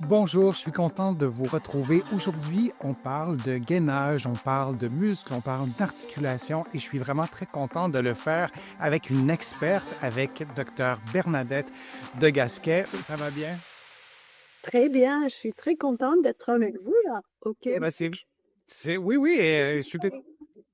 Bonjour, je suis content de vous retrouver. Aujourd'hui, on parle de gainage, on parle de muscles, on parle d'articulation et je suis vraiment très content de le faire avec une experte, avec Dr Bernadette de Gasquet. Ça va bien? Très bien, je suis très contente d'être avec vous là, au Eh ben, Québec. oui, oui, je suis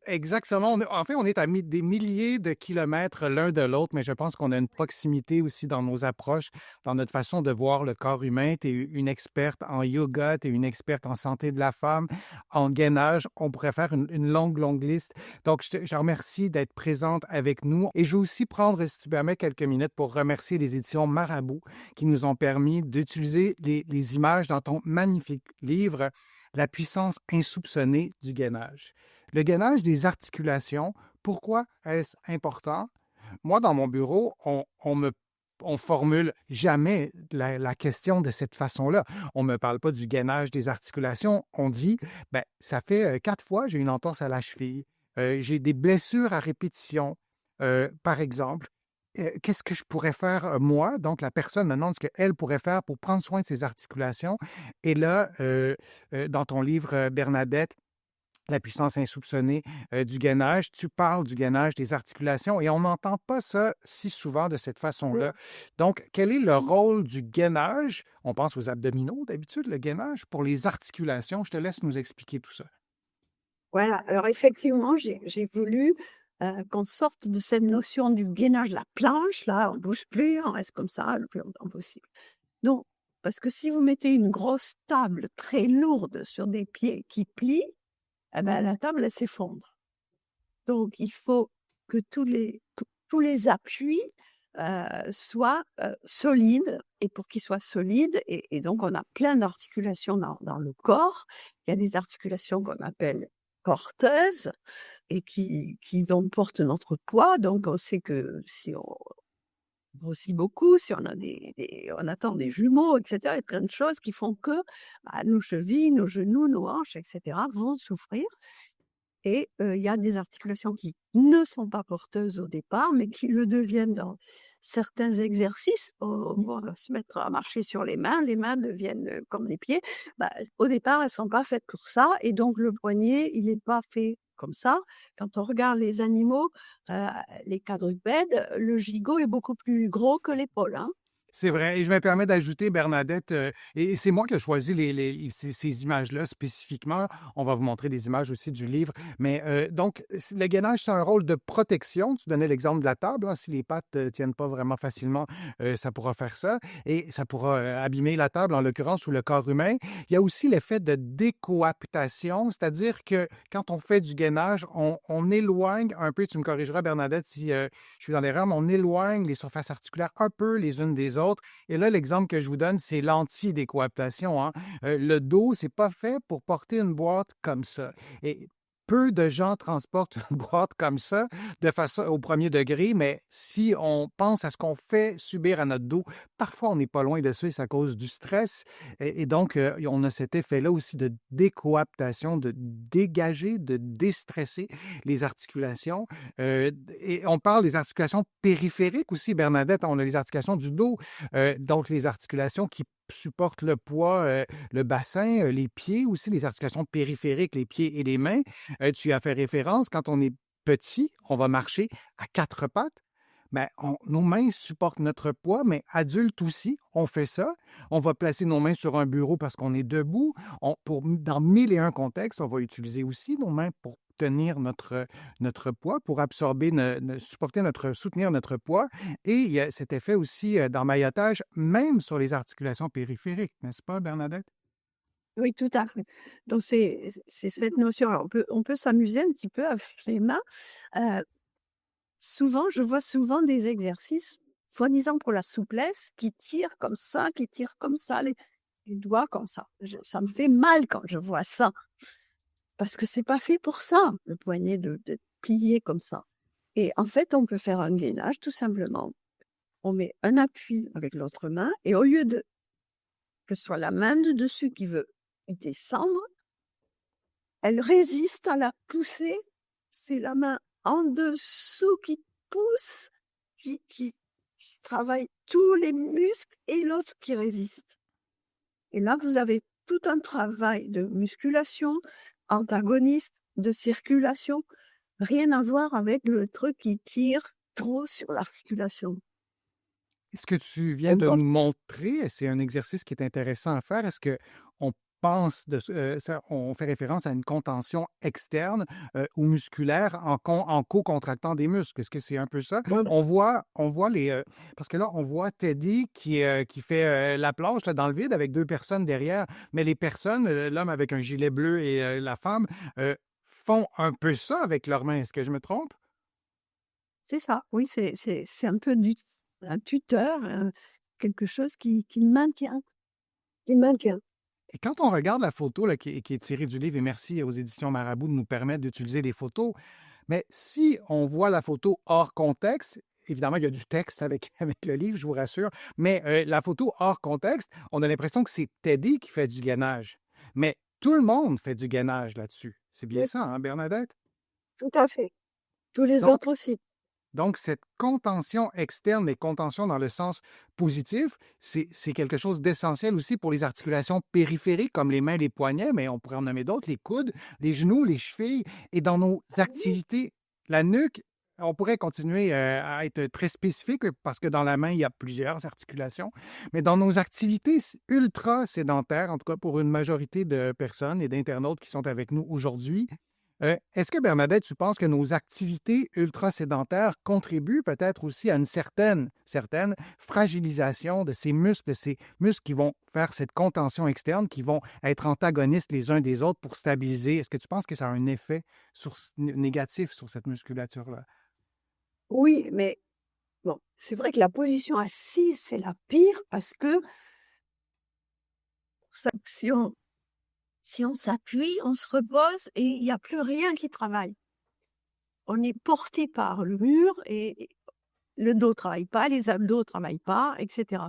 exactement. En fait, on est à des milliers de kilomètres l'un de l'autre, mais je pense qu'on a une proximité aussi dans nos approches, dans notre façon de voir le corps humain. Tu es une experte en yoga, tu es une experte en santé de la femme, en gainage. On pourrait faire une longue, longue liste. Donc, je te remercie d'être présente avec nous. Et je veux aussi prendre, si tu permets, quelques minutes pour remercier les éditions Marabout qui nous ont permis d'utiliser les images dans ton magnifique livre, La puissance insoupçonnée du gainage. Le gainage des articulations, pourquoi est-ce important? Moi, dans mon bureau, on formule jamais la question de cette façon-là. On ne me parle pas du gainage des articulations. On dit, ben, ça fait 4 fois, j'ai une entorse à la cheville. J'ai des blessures à répétition, par exemple. Qu'est-ce que je pourrais faire, moi? Donc, la personne me demande ce qu'elle pourrait faire pour prendre soin de ses articulations. Et là, dans ton livre, Bernadette, la puissance insoupçonnée du gainage. Tu parles du gainage des articulations et on n'entend pas ça si souvent de cette façon-là. Donc, quel est le rôle du gainage? On pense aux abdominaux d'habitude, le gainage. Pour les articulations, je te laisse nous expliquer tout ça. Voilà, alors effectivement, j'ai voulu qu'on sorte de cette notion du gainage, la planche, là, on bouge plus, on reste comme ça le plus longtemps possible. Non, parce que si vous mettez une grosse table très lourde sur des pieds qui plient, eh ben, la table, elle s'effondre. Donc, il faut que tous les appuis soient solides. Et pour qu'ils soient solides, et donc on a plein d'articulations dans le corps. Il y a des articulations qu'on appelle porteuses et qui donc portent notre poids. Donc, on sait que si on grossit beaucoup, si on a on attend des jumeaux, etc., il y a plein de choses qui font que nos chevilles, nos genoux, nos hanches, etc., vont souffrir. Et il y a des articulations qui ne sont pas porteuses au départ, mais qui le deviennent dans certains exercices. On va se mettre à marcher sur les mains deviennent, comme les pieds. Au départ, elles sont pas faites pour ça et donc le poignet, il est pas fait comme ça. Quand on regarde les animaux, heu, les quadrupèdes, le gigot est beaucoup plus gros que l'épaule, hein. C'est vrai. Et je me permets d'ajouter, Bernadette, et c'est moi qui ai choisi ces images-là spécifiquement. On va vous montrer des images aussi du livre. Mais donc, le gainage, c'est un rôle de protection. Tu donnais l'exemple de la table, hein. Si les pattes ne tiennent pas vraiment facilement, ça pourra faire ça. Et ça pourra abîmer la table, en l'occurrence, ou le corps humain. Il y a aussi l'effet de décoaptation, c'est-à-dire que quand on fait du gainage, on éloigne un peu, tu me corrigeras, Bernadette, si je suis dans l'erreur, mais on éloigne les surfaces articulaires un peu les unes des autres. Et là, l'exemple que je vous donne, c'est l'anti-décoaptation, hein. Le dos, c'est pas fait pour porter une boîte comme ça. Et peu de gens transportent une boîte comme ça de façon au premier degré, mais si on pense à ce qu'on fait subir à notre dos, parfois on n'est pas loin de ça et c'est à cause du stress. Et donc, on a cet effet-là aussi de décoaptation, de dégager, de déstresser les articulations. Et on parle des articulations périphériques aussi, Bernadette. On a les articulations du dos, donc les articulations qui supportent le poids, le bassin, les pieds aussi, les articulations périphériques, les pieds et les mains. Tu y as fait référence, quand on est petit, on va marcher à quatre pattes. Ben, nos mains supportent notre poids, mais adultes aussi, on fait ça. On va placer nos mains sur un bureau parce qu'on est debout. Dans mille et un contextes, on va utiliser aussi nos mains pour tenir notre poids, pour absorber, soutenir notre poids. Et il y a cet effet aussi d'emmaillotage, même sur les articulations périphériques, n'est-ce pas, Bernadette? Oui, tout à fait. Donc c'est cette notion. Alors on peut s'amuser un petit peu avec les mains. Heu Souvent, je vois souvent des exercices, soi-disant pour la souplesse, qui tirent comme ça, qui tirent comme ça, les doigts comme ça. Ça me fait mal quand je vois ça, parce que c'est pas fait pour ça, le poignet de plier comme ça. Et en fait, on peut faire un gainage tout simplement. On met un appui avec l'autre main et au lieu de que ce soit la main de dessus qui veut descendre, elle résiste à la poussée. C'est la main en dessous qui pousse, qui travaille tous les muscles et l'autre qui résiste. Et là, vous avez tout un travail de musculation, antagoniste, de circulation, rien à voir avec le truc qui tire trop sur l'articulation. Ce que tu viens On de pense nous montrer, c'est un exercice qui est intéressant à faire. Est-ce qu'on pense on fait référence à une contention externe ou musculaire en co-contractant des muscles? Est-ce que c'est un peu ça? voilà, On voit parce que là, on voit Teddy qui fait la planche là, dans le vide avec deux personnes derrière, mais les personnes, l'homme avec un gilet bleu et la femme, font un peu ça avec leurs mains. Est-ce que je me trompe? c'est ça. Oui, c'est un peu un tuteur, quelque chose qui maintient. Et quand on regarde la photo là, qui est tirée du livre, et merci aux éditions Marabout de nous permettre d'utiliser les photos, mais si on voit la photo hors contexte, évidemment, il y a du texte avec, avec le livre, je vous rassure, mais la photo hors contexte, on a l'impression que c'est Teddy qui fait du gainage. Mais tout le monde fait du gainage là-dessus. C'est bien Oui, ça, hein, Bernadette? tout à fait. Tous les Donc, autres aussi. Donc, cette contention externe et contention dans le sens positif, c'est quelque chose d'essentiel aussi pour les articulations périphériques comme les mains, les poignets, mais on pourrait en nommer d'autres, les coudes, les genoux, les chevilles. Et dans nos Oui, activités, la nuque, on pourrait continuer à être très spécifique parce que dans la main, il y a plusieurs articulations. Mais dans nos activités ultra sédentaires, en tout cas pour une majorité de personnes et d'internautes qui sont avec nous aujourd'hui, est-ce que Bernadette, tu penses que nos activités ultra-sédentaires contribuent peut-être aussi à une certaine fragilisation de ces muscles qui vont faire cette contention externe, qui vont être antagonistes les uns des autres pour stabiliser? Est-ce que tu penses que ça a un effet négatif sur cette musculature-là? oui, mais bon, c'est vrai que la position assise, c'est la pire parce que si on s'appuie, on se repose et il n'y a plus rien qui travaille. On est porté par le mur et le dos travaille pas, les abdos travaillent pas, etc.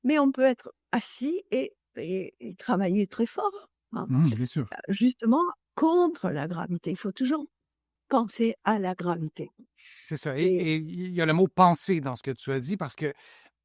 Mais on peut être assis et travailler très fort, hein, Bien sûr. justement contre la gravité. Il faut toujours penser à la gravité. C'est ça. Et, Et et il y a le mot penser dans ce que tu as dit parce que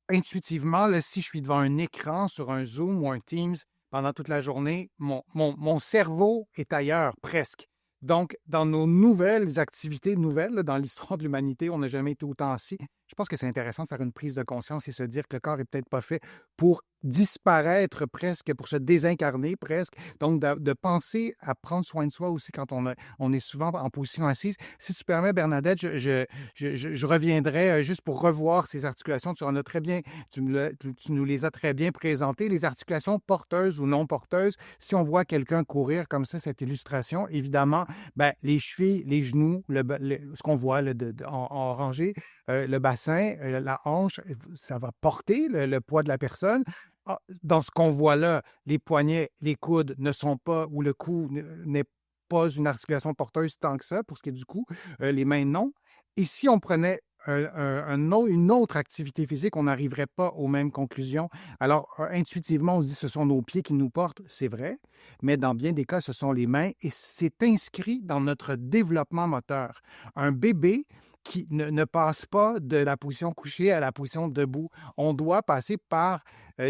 intuitivement, là, si je suis devant un écran sur un Zoom ou un Teams pendant toute la journée, mon cerveau est ailleurs, presque. Donc, dans nos nouvelles activités nouvelles, là, dans l'histoire de l'humanité, on n'a jamais été autant assis. Je pense que c'est intéressant de faire une prise de conscience et se dire que le corps est peut-être pas fait pour disparaître presque, pour se désincarner presque. Donc, de penser à prendre soin de soi aussi quand on est souvent en position assise. Si tu permets, Bernadette, je reviendrai juste pour revoir ces articulations. Tu en as très bien, tu nous les as très bien présentées. Les articulations porteuses ou non porteuses, si on voit quelqu'un courir comme ça, cette illustration, évidemment, ben, les chevilles, les genoux, ce qu'on voit là, en rangée, le bassin, la hanche, ça va porter le poids de la personne. Ah, dans ce qu'on voit là, les poignets, les coudes ne sont pas, ou le cou n'est pas une articulation porteuse tant que ça, pour ce qui est du cou, les mains non. Et si on prenait une autre activité physique, on n'arriverait pas aux mêmes conclusions. Alors, intuitivement, on se dit ce sont nos pieds qui nous portent, c'est vrai, mais dans bien des cas, ce sont les mains et c'est inscrit dans notre développement moteur. Un bébé qui ne passe pas de la position couchée à la position debout. On doit passer par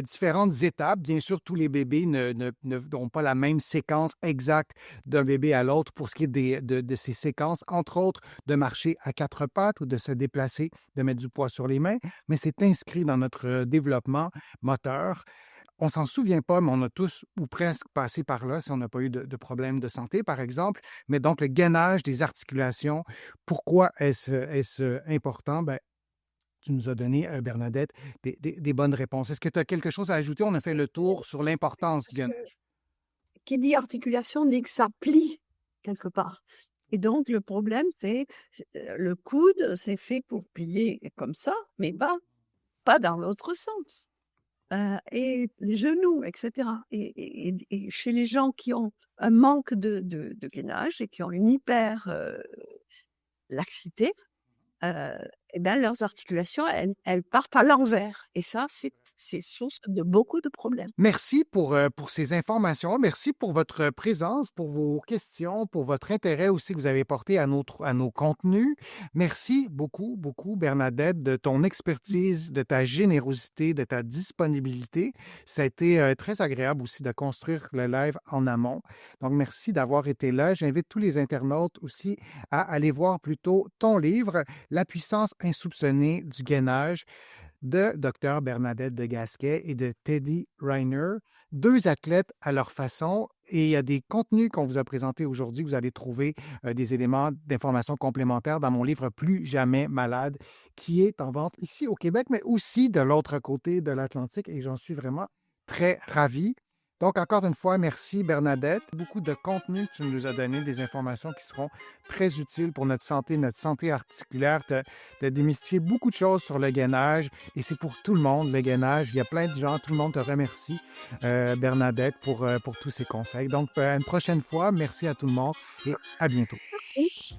différentes étapes. Bien sûr, tous les bébés n'ont pas la même séquence exacte d'un bébé à l'autre pour ce qui est de ces séquences, entre autres de marcher à quatre pattes ou de se déplacer, de mettre du poids sur les mains, mais c'est inscrit dans notre développement moteur. On s'en souvient pas, mais on a tous ou presque passé par là si on n'a pas eu de problème de santé, par exemple. Mais donc, le gainage des articulations, pourquoi est-ce important? Ben, tu nous as donné, Bernadette, des bonnes réponses. Est-ce que tu as quelque chose à ajouter? On a fait le tour sur l'importance du parce que gainage. qui dit articulation dit que ça plie quelque part. Et donc le problème, le coude, c'est fait pour plier comme ça, mais pas dans l'autre sens. Et les genoux, etc. Et chez les gens qui ont un manque de gainage et qui ont une hyper laxité, eh ben, leurs articulations, elles partent à l'envers. Et ça, c'est source de beaucoup de problèmes. Merci pour ces informations. Merci pour votre présence, pour vos questions, pour votre intérêt aussi que vous avez porté à nos contenus. Merci beaucoup, beaucoup, Bernadette, de ton expertise, de ta générosité, de ta disponibilité. Ça a été très agréable aussi de construire le live en amont. Donc, merci d'avoir été là. J'invite tous les internautes aussi à aller voir plutôt ton livre, La puissance insoupçonnée du gainage de Dr. Bernadette de Gasquet et de Teddy Reiner, deux athlètes à leur façon. Et il y a des contenus qu'on vous a présentés aujourd'hui. Vous allez trouver des éléments d'information complémentaires dans mon livre Plus jamais malade, qui est en vente ici au Québec, mais aussi de l'autre côté de l'Atlantique. Et j'en suis vraiment très ravi. Donc, encore une fois, merci Bernadette. Beaucoup de contenu que tu nous as donné, des informations qui seront très utiles pour notre santé articulaire. Tu as démystifié beaucoup de choses sur le gainage et c'est pour tout le monde, le gainage. Il y a plein de gens, tout le monde te remercie, Bernadette, pour tous ces conseils. Donc, une prochaine fois, merci à tout le monde et à bientôt. Merci.